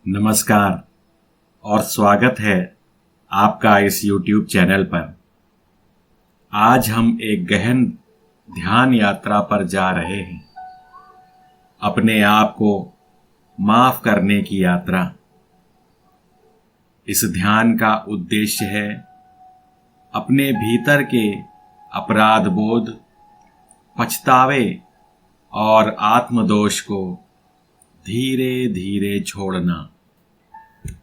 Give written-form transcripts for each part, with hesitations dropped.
नमस्कार और स्वागत है आपका इस YouTube चैनल पर। आज हम एक गहन ध्यान यात्रा पर जा रहे हैं, अपने आप को माफ करने की यात्रा। इस ध्यान का उद्देश्य है अपने भीतर के अपराध बोध, पछतावे और आत्मदोष को धीरे धीरे छोड़ना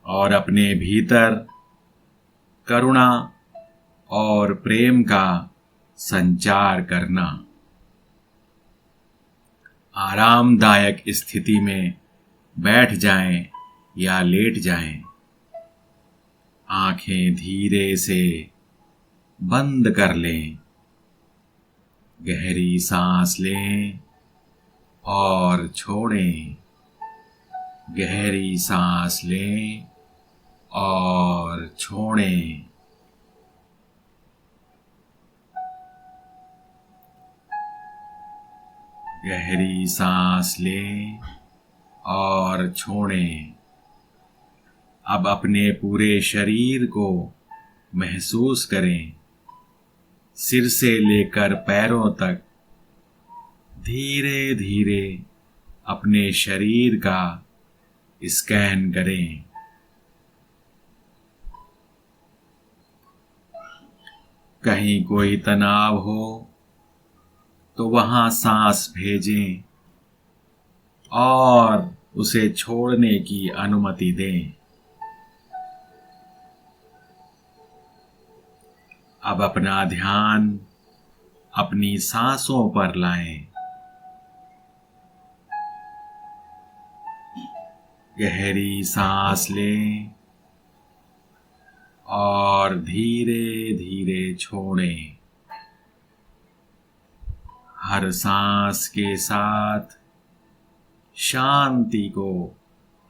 और अपने भीतर करुणा और प्रेम का संचार करना। आरामदायक स्थिति में बैठ जाएं या लेट जाएं। आंखें धीरे से बंद कर लें। गहरी सांस लें और छोड़ें। गहरी सांस लें और छोड़ें। गहरी सांस लें और छोड़ें। अब अपने पूरे शरीर को महसूस करें, सिर से लेकर पैरों तक। धीरे धीरे अपने शरीर का स्कैन करें। कहीं कोई तनाव हो तो वहां सांस भेजें और उसे छोड़ने की अनुमति दें। अब अपना ध्यान अपनी सांसों पर लाएं। गहरी सांस लें और धीरे धीरे छोड़ें। हर सांस के साथ शांति को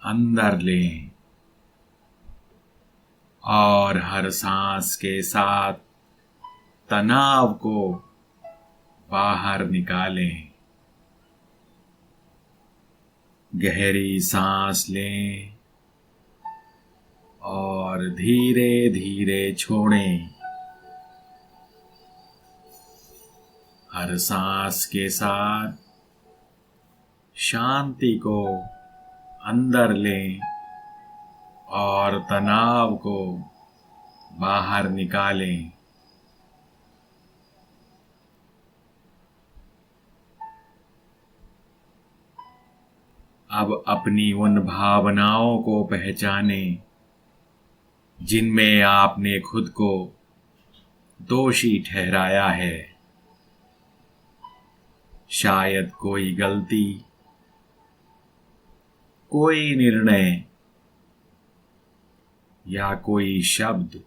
अंदर लें और हर सांस के साथ तनाव को बाहर निकालें। गहरी सांस लें और धीरे धीरे छोड़ें। हर सांस के साथ शांति को अंदर लें और तनाव को बाहर निकालें। अब अपनी उन भावनाओं को पहचानें जिनमें आपने खुद को दोषी ठहराया है। शायद कोई गलती, कोई निर्णय या कोई शब्द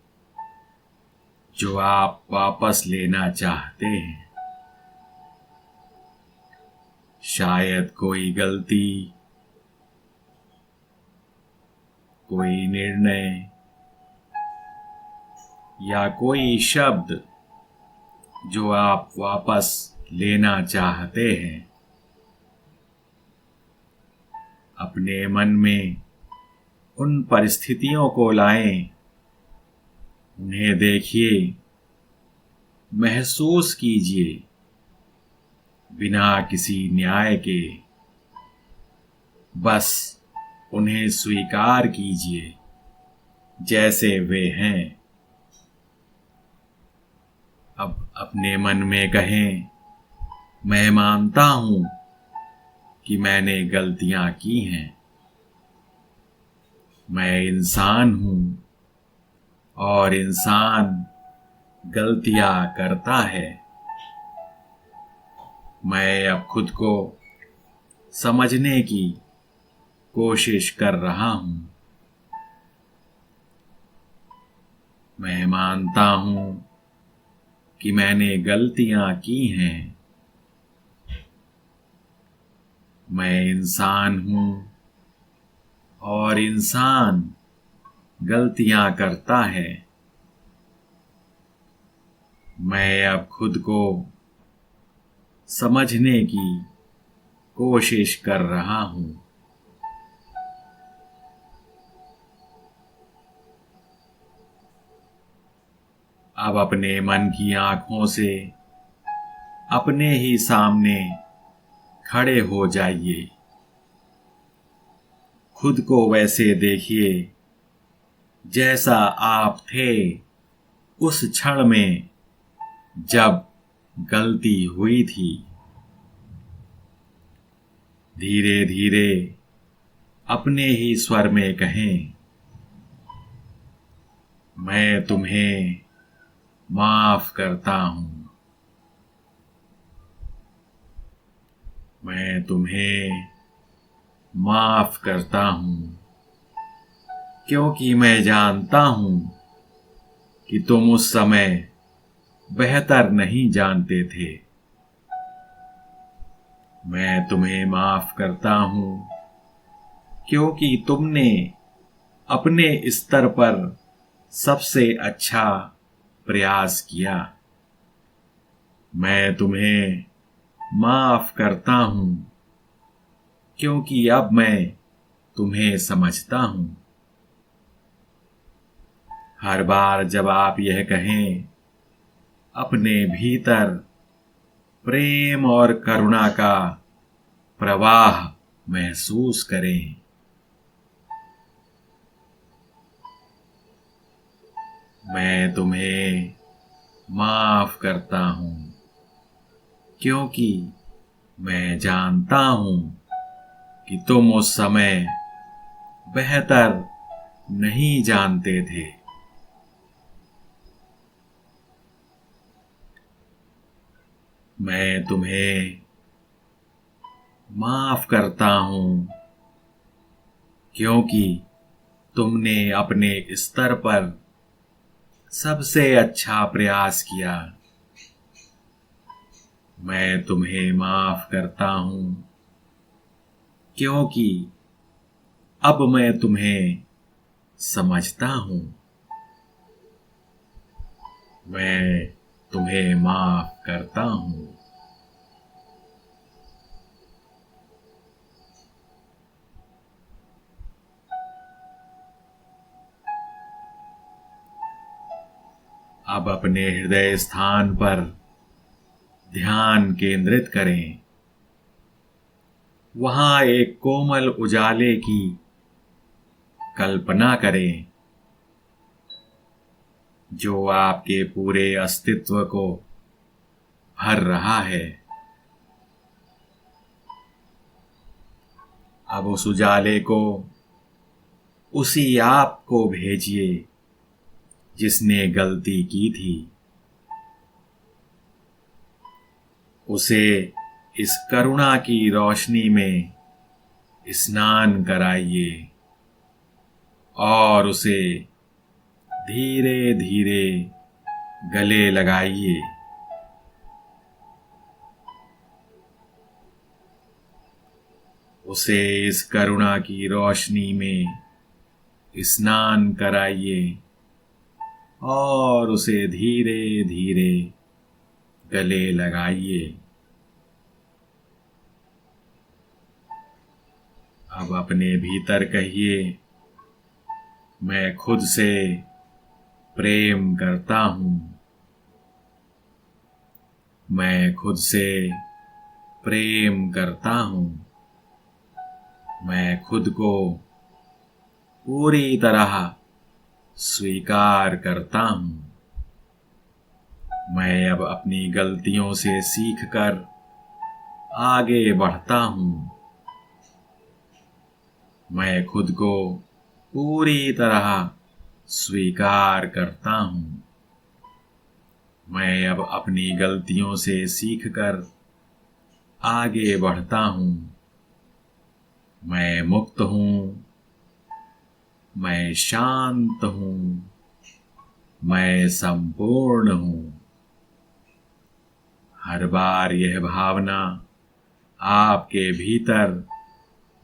जो आप वापस लेना चाहते हैं। शायद कोई गलती, कोई निर्णय या कोई शब्द जो आप वापस लेना चाहते हैं। अपने मन में उन परिस्थितियों को लाएं, उन्हें देखिए, महसूस कीजिए, बिना किसी न्याय के। बस उन्हें स्वीकार कीजिए जैसे वे हैं। अब अपने मन में कहें, मैं मानता हूं कि मैंने गलतियां की हैं। मैं इंसान हूं और इंसान गलतियां करता है। मैं अब खुद को समझने की कोशिश कर रहा हूं। मैं मानता हूं कि मैंने गलतियां की हैं। मैं इंसान हूं और इंसान गलतियां करता है। मैं अब खुद को समझने की कोशिश कर रहा हूं। अब अपने मन की आंखों से अपने ही सामने खड़े हो जाइए। खुद को वैसे देखिए जैसा आप थे उस क्षण में जब गलती हुई थी। धीरे धीरे अपने ही स्वर में कहें, मैं तुम्हें माफ करता हूं। मैं तुम्हें माफ करता हूं क्योंकि मैं जानता हूं कि तुम उस समय बेहतर नहीं जानते थे। मैं तुम्हें माफ करता हूं क्योंकि तुमने अपने स्तर पर सबसे अच्छा प्रयास किया। मैं तुम्हें माफ करता हूं क्योंकि अब मैं तुम्हें समझता हूं। हर बार जब आप यह कहें, अपने भीतर प्रेम और करुणा का प्रवाह महसूस करें। मैं तुम्हें माफ करता हूं क्योंकि मैं जानता हूं कि तुम उस समय बेहतर नहीं जानते थे। मैं तुम्हें माफ करता हूं क्योंकि तुमने अपने स्तर पर सबसे अच्छा प्रयास किया। मैं तुम्हें माफ करता हूं क्योंकि अब मैं तुम्हें समझता हूं। मैं तुम्हें माफ करता हूं। अब अपने हृदय स्थान पर ध्यान केंद्रित करें। वहां एक कोमल उजाले की कल्पना करें जो आपके पूरे अस्तित्व को भर रहा है। अब उस उजाले को उसी आप को भेजिए जिसने गलती की थी। उसे इस करुणा की रोशनी में स्नान कराइए और उसे धीरे धीरे गले लगाइए। उसे इस करुणा की रोशनी में स्नान कराइए और उसे धीरे धीरे गले लगाइए। अब अपने भीतर कहिए, मैं खुद से प्रेम करता हूं। मैं खुद से प्रेम करता हूं। मैं खुद को पूरी तरह स्वीकार करता हूं। मैं अब अपनी गलतियों से सीखकर आगे बढ़ता हूं। मैं खुद को पूरी तरह स्वीकार करता हूं। मैं अब अपनी गलतियों से सीखकर आगे बढ़ता हूं। मैं मुक्त हूं। मैं शांत हूं। मैं संपूर्ण हूं। हर बार यह भावना आपके भीतर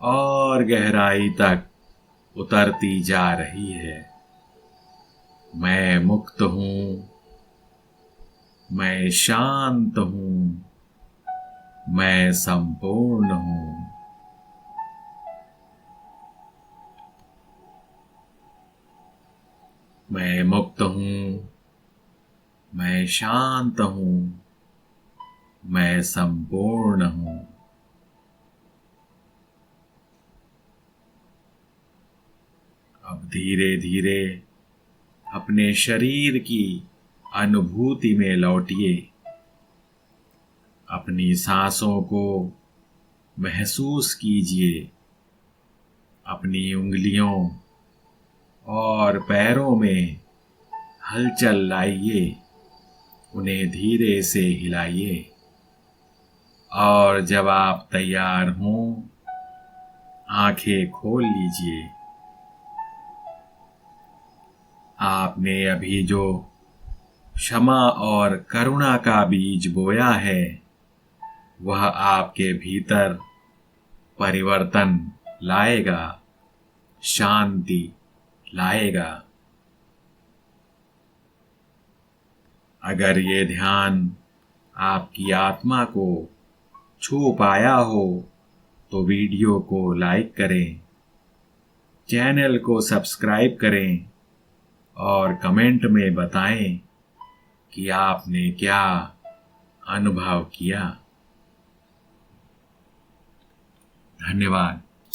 और गहराई तक उतरती जा रही है। मैं मुक्त हूं। मैं शांत हूं। मैं संपूर्ण हूं। मैं मुक्त हूं। मैं शांत हूं, मैं संपूर्ण हूं। अब धीरे धीरे अपने शरीर की अनुभूति में लौटिए। अपनी सांसों को महसूस कीजिए। अपनी उंगलियों और पैरों में हलचल लाइए, उन्हें धीरे से हिलाइए। और जब आप तैयार हों, आंखें खोल लीजिए। आपने अभी जो क्षमा और करुणा का बीज बोया है, वह आपके भीतर परिवर्तन लाएगा, शांति लाएगा। अगर ये ध्यान आपकी आत्मा को छू पाया हो तो वीडियो को लाइक करें, चैनल को सब्सक्राइब करें और कमेंट में बताएं कि आपने क्या अनुभव किया। धन्यवाद।